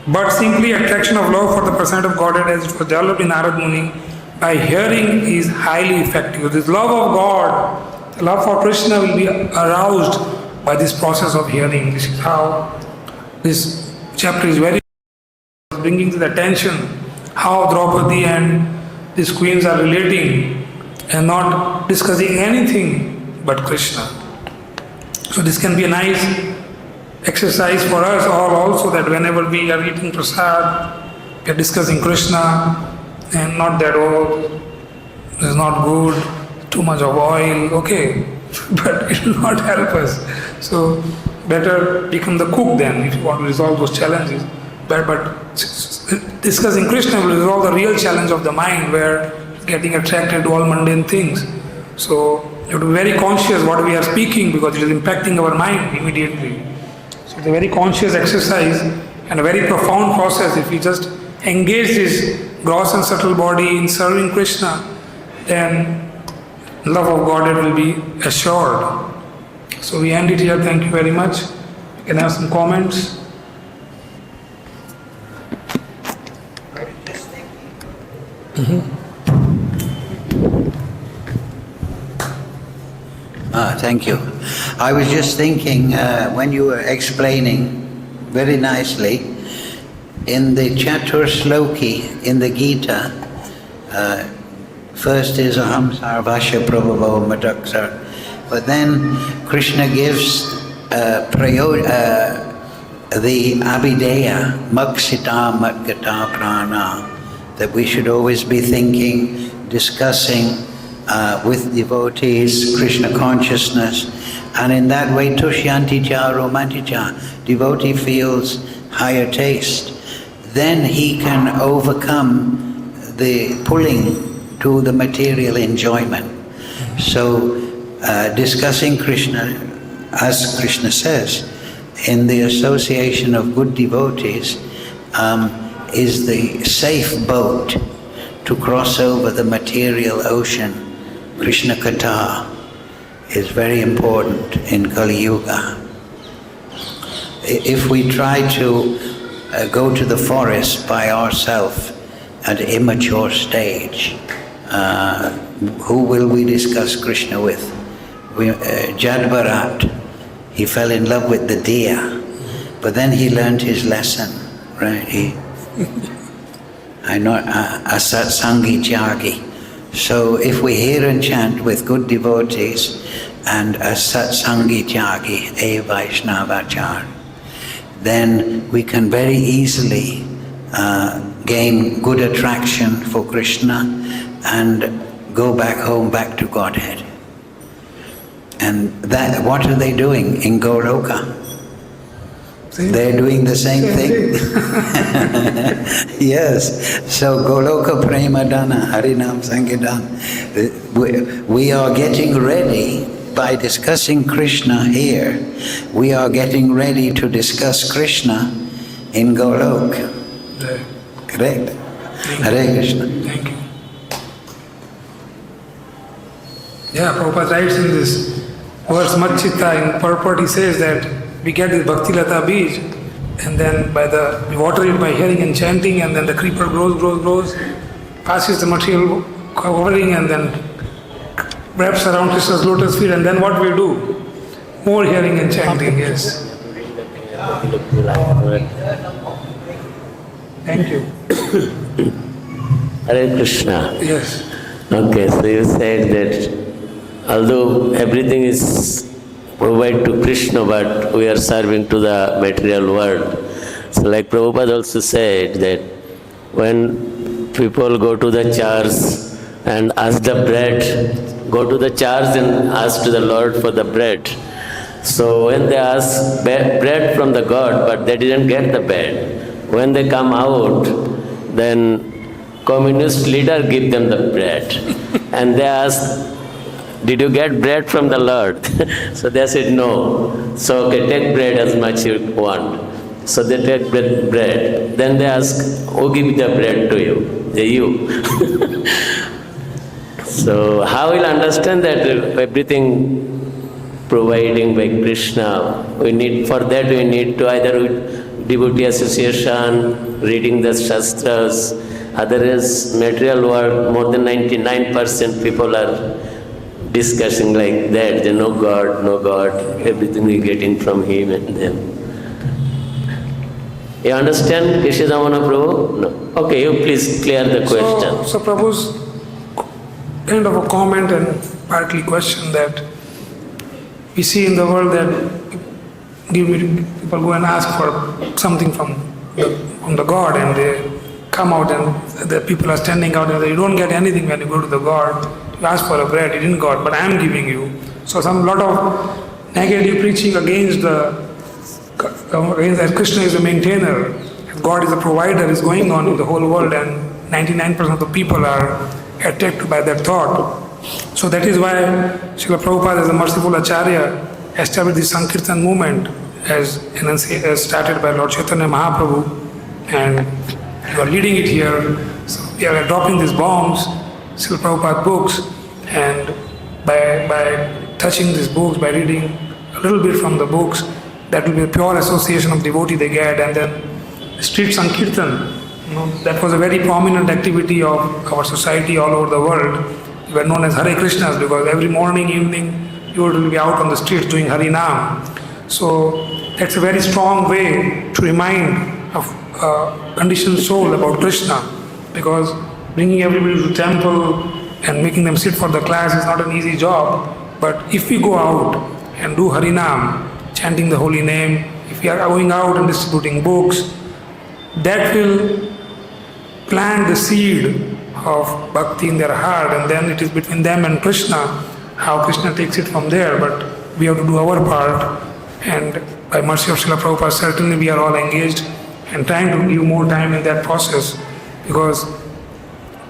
Speaker 1: But simply attraction of love for the personality of Godhead as it was developed in Nārada Muni by hearing is highly effective. This love of God, the love for Krishna will be aroused by this process of hearing. This is how this chapter is very bringing to the attention how Draupadi and these queens are relating and not discussing anything but Krishna. So this can be a nice exercise for us all also, that whenever we are eating prasad, we are discussing Krishna and not that, oh, this is not good, too much of oil, okay, but it will not help us. So better become the cook then if you want to resolve those challenges. But discussing Krishna will resolve the real challenge of the mind, where getting attracted to all mundane things. So you have to be very conscious what we are speaking, because it is impacting our mind immediately. So it's a very conscious exercise and a very profound process. If we just engage this gross and subtle body in serving Krishna, then love of Godhead will be assured. So we end it here. Thank you very much. You can have some comments.
Speaker 2: Thank you. I was just thinking, when you were explaining very nicely, in the Chatur Shloki in the Gita, first is Aham Sarvasya Prabhavo Madaksar, but then Krishna gives the Abhideya, Maksita Matgata Prana, that we should always be thinking, discussing with devotees, Krishna consciousness, and in that way, Tushyanti cha romantica, devotee feels higher taste. Then he can overcome the pulling to the material enjoyment. So, discussing Krishna, as Krishna says, in the association of good devotees, is the safe boat to cross over the material ocean. Krishna Katha is very important in Kali Yuga. If we try to go to the forest by ourselves at an immature stage, who will we discuss Krishna with? Jadbarat, he fell in love with the deer, but then he learned his lesson, right? I'm not a satsangi tyagi. So if we hear and chant with good devotees and a satsangi tyagi, a Vaishnavachar, then we can very easily gain good attraction for Krishna and go back home, back to Godhead. And that, what are they doing in Goloka? They're doing the same thing. Yes. So Goloka Premadana, Harinam Sankirtan. We are getting ready by discussing Krishna here. We are getting ready to discuss Krishna in Golok.
Speaker 1: Right.
Speaker 2: Correct? Hare Krishna.
Speaker 1: Thank you. Yeah, Prabhupada writes in this verse Machchitta in purport, he says that we get this Bhakti Lata Bij, and then we water it by hearing and chanting, and then the creeper grows, passes the material covering, and then wraps around Krishna's lotus feet, and then what we do? More hearing and chanting, yes. Thank you.
Speaker 3: Hare Krishna.
Speaker 1: Yes.
Speaker 3: Okay, so you said that although everything is provided to Krishna, but we are serving to the material world. So like Prabhupada also said that when people go to the church and ask the bread, go to the church and ask to the Lord for the bread. So when they ask bread from the God, but they didn't get the bread, when they come out, then communist leader give them the bread. And they ask, did you get bread from the Lord? So they said, no. So okay, take bread as much you want. So they take bread. Then they ask, who give the bread to you? You. So how will understand that everything providing by Krishna? We need to either devotee association, reading the Shastras. Otherwise, material world, more than 99% people are discussing like that. They no God, everything we getting from him and them. You understand, Keshav-damana Prabhu? No. Okay, you please clear the question.
Speaker 1: So Prabhu's kind of a comment and partly question that we see in the world that people go and ask for something from the God, and they come out and the people are standing out and you don't get anything when you go to the God. You ask for a bread, you didn't got, but I am giving you. So lot of negative preaching against that Krishna is the maintainer, God is the provider is going on in the whole world, and 99% of the people are attacked by that thought. So that is why Srila Prabhupada, as a merciful Acharya, established the Sankirtan movement as started by Lord Chaitanya Mahaprabhu, and you are leading it here. So we are dropping these bombs, Srila Prabhupada books, and by touching these books, by reading a little bit from the books, that will be a pure association of devotee they get. And then street Sankirtan, that was a very prominent activity of our society all over the world. They were known as Hare Krishnas because every morning, evening, you will be out on the streets doing Harinam. So that's a very strong way to remind a conditioned soul about Krishna, because bringing everybody to the temple and making them sit for the class is not an easy job. But if we go out and do Harinam, chanting the holy name, if we are going out and distributing books, that will plant the seed of bhakti in their heart, and then it is between them and Krishna, how Krishna takes it from there. But we have to do our part, and by mercy of Srila Prabhupada, certainly we are all engaged and trying to give more time in that process, because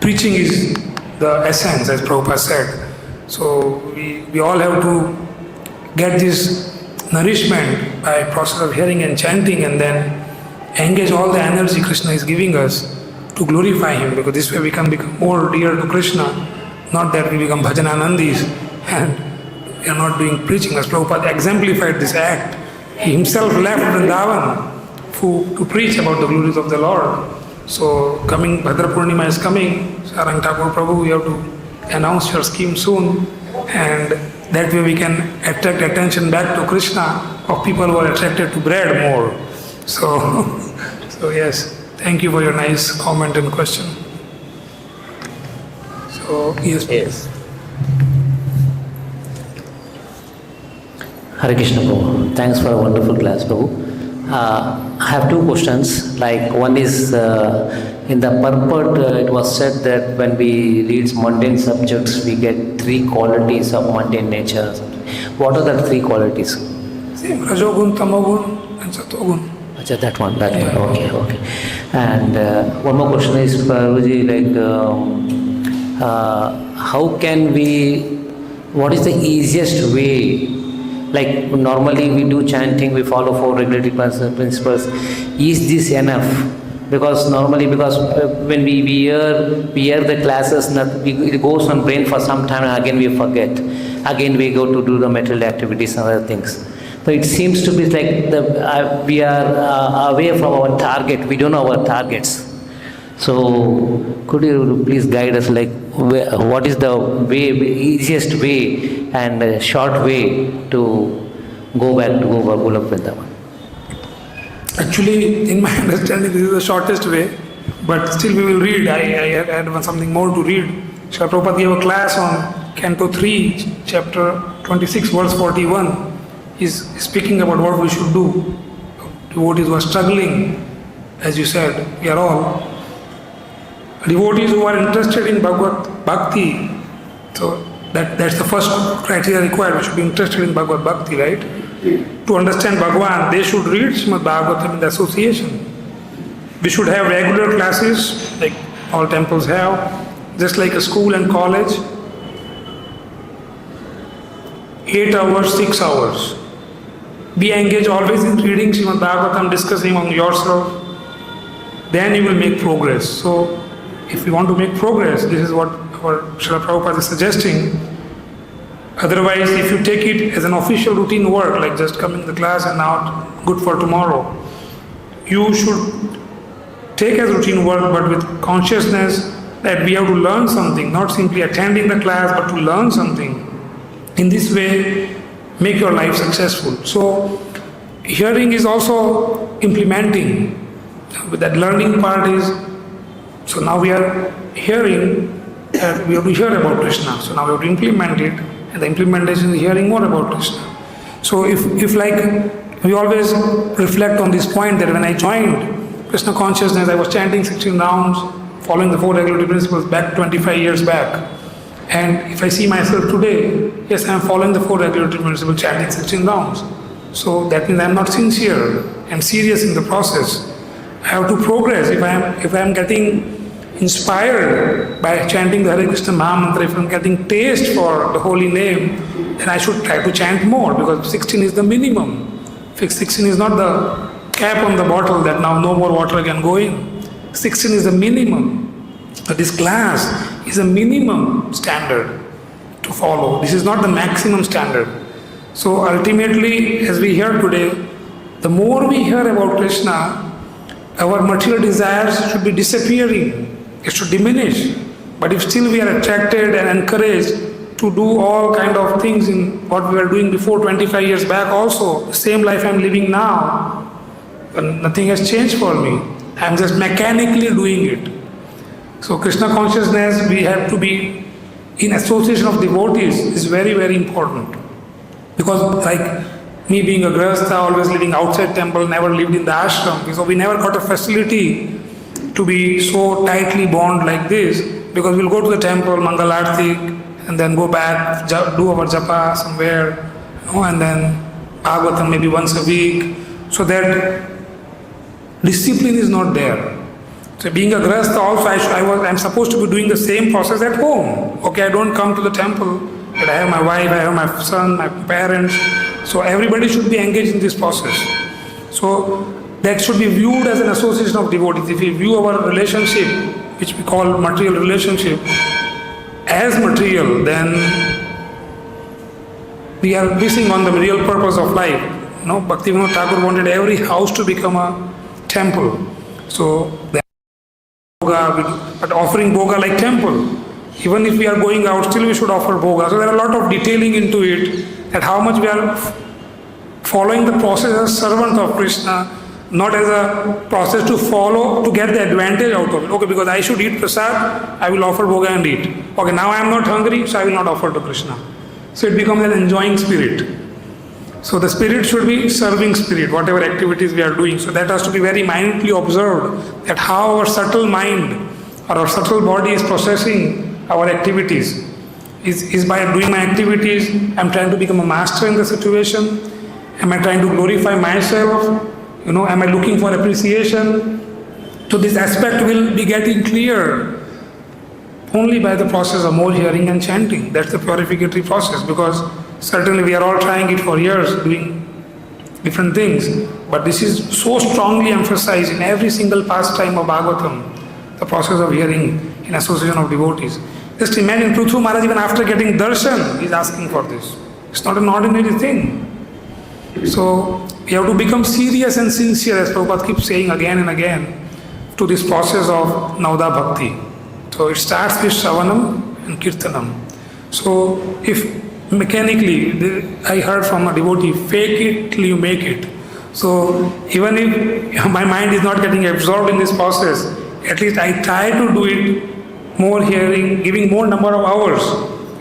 Speaker 1: preaching is the essence, as Prabhupada said. So we all have to get this nourishment by process of hearing and chanting, and then engage all the energy Krishna is giving us to glorify Him, because this way we can become more dear to Krishna, not that we become bhajananandis and we are not doing preaching. As Prabhupada exemplified this act, he himself left Vrindavan to preach about the glories of the Lord. So Bhadra Purnima is coming, Sarang Thakur Prabhu, we have to announce your scheme soon, and that way we can attract attention back to Krishna of people who are attracted to bread more. So yes, thank you for your nice comment and question. So yes.
Speaker 3: Yes.
Speaker 4: Hare Krishna Prabhu. Thanks for a wonderful class, Prabhu. I have two questions. Like one is in the purport, it was said that when we read mundane subjects, we get three qualities of mundane nature. What are the three qualities?
Speaker 1: Same, Rajogun, Tamogun, and Satogun.
Speaker 4: Achha, that one. Okay. And one more question is, Prabhuji, how can we, what is the easiest way Like normally we do chanting, we follow 4 regulatory principles. Is this enough? Because normally, when we hear the classes, it goes on brain for some time and again we forget. Again we go to do the material activities and other things. So it seems to be like we are away from our target. We don't know our targets. So could you please guide us, like what is the easiest way and short way to go back to Golok Vrindavan?
Speaker 1: Actually, in my understanding, this is the shortest way, but still we will read. I had something more to read. Srila Prabhupada gave a class on Canto 3, Chapter 26, verse 41. He's speaking about what we should do. Devotees who are struggling, as you said, we are all. Devotees who are interested in Bhagavad Bhakti, so that's the first criteria required. We should be interested in Bhagavad Bhakti, right? To understand Bhagavan, they should read Srimad Bhagavatam in the association. We should have regular classes, like all temples have, just like a school and college. 8 hours, 6 hours. Be engaged always in reading Srimad Bhagavatam, discussing among yourself. Then you will make progress. So, if you want to make progress, this is what our Srila Prabhupada is suggesting. Otherwise, if you take it as an official routine work, like just coming to class and now good for tomorrow, you should take as routine work, but with consciousness that we have to learn something, not simply attending the class, but to learn something. In this way, make your life successful. So, hearing is also implementing. With that learning part is, so now we are hearing, and we have to hear about Krishna. So now we have to implement it, and the implementation is hearing more about Krishna. So if like, we always reflect on this point that when I joined Krishna consciousness, I was chanting 16 rounds, following the 4 regulatory principles back 25 years back. And if I see myself today, yes, I am following the 4 regulatory principles, chanting 16 rounds. So that means I am not sincere and serious in the process. I have to progress. If I am getting inspired by chanting the Hare Krishna Mahamantra, if I am getting taste for the holy name, then I should try to chant more, because 16 is the minimum. 16 is not the cap on the bottle that now no more water can go in. 16 is the minimum. But this class is a minimum standard to follow. This is not the maximum standard. So ultimately, as we hear today, the more we hear about Krishna, our material desires should be disappearing. It should diminish. But if still we are attracted and encouraged to do all kind of things in what we were doing before 25 years back also, the same life I am living now, nothing has changed for me. I am just mechanically doing it. So Krishna consciousness, we have to be in association of devotees is very, very important. Because like me being a grahastha, always living outside temple, never lived in the ashram, so we never got a facility to be so tightly bound like this, because we'll go to the temple, Mangalarti, and then go back, do our japa somewhere, and then Bhagavatam maybe once a week. So that discipline is not there. So being a grahastha also, I'm supposed to be doing the same process at home. Okay, I don't come to the temple, but I have my wife, I have my son, my parents. So everybody should be engaged in this process. So that should be viewed as an association of devotees. If we view our relationship, which we call material relationship, as material, then we are missing on the real purpose of life. No, Bhaktivinoda Thakur wanted every house to become a temple. So but offering bhoga like temple. Even if we are going out, still we should offer bhoga. So there are a lot of detailing into it, that how much we are following the process as servant of Krishna, not as a process to follow, to get the advantage out of it. Okay, because I should eat prasad, I will offer bhoga and eat. Okay, now I am not hungry, so I will not offer to Krishna. So it becomes an enjoying spirit. So the spirit should be serving spirit, whatever activities we are doing. So that has to be very minutely observed, that how our subtle mind or our subtle body is processing our activities. Is by doing my activities, I am trying to become a master in the situation? Am I trying to glorify myself? Am I looking for appreciation? So this aspect will be getting clear only by the process of more hearing and chanting. That's the purificatory process, because Certainly we are all trying it for years, doing different things, but this is so strongly emphasized in every single pastime of Bhagavatam, the process of hearing in association of devotees. Just imagine Prabhu Maharaj, even after getting darshan, is asking for this. It's not an ordinary thing. So we have to become serious and sincere, as Prabhupada keeps saying again and again, to this process of Navada Bhakti. So it starts with Shravanam and Kirtanam. So if mechanically, I heard from a devotee, fake it till you make it. So even if my mind is not getting absorbed in this process, at least I try to do it more hearing, giving more number of hours.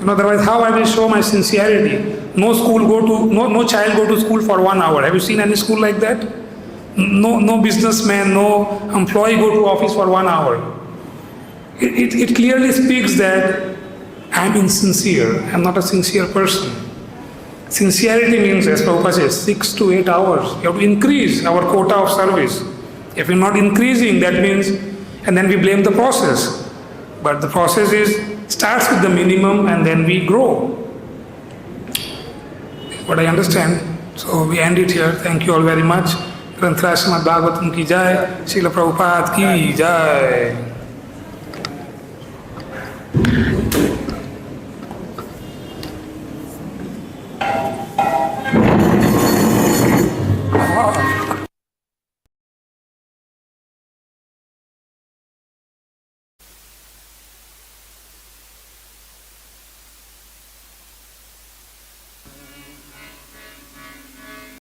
Speaker 1: Otherwise, how I will show my sincerity? No child go to school for 1 hour. Have you seen any school like that? No businessman, no employee go to office for 1 hour. It clearly speaks that I am insincere. I am not a sincere person. Sincerity means, as Prabhupada says, 6 to 8 hours. You have to increase our quota of service. If we are not increasing, that means, and then we blame the process. But the process starts with the minimum and then we grow. What I understand. So we end it here. Thank you all very much. Grantha Srimad Bhagavatam ki jai. Srila Prabhupada ki jai.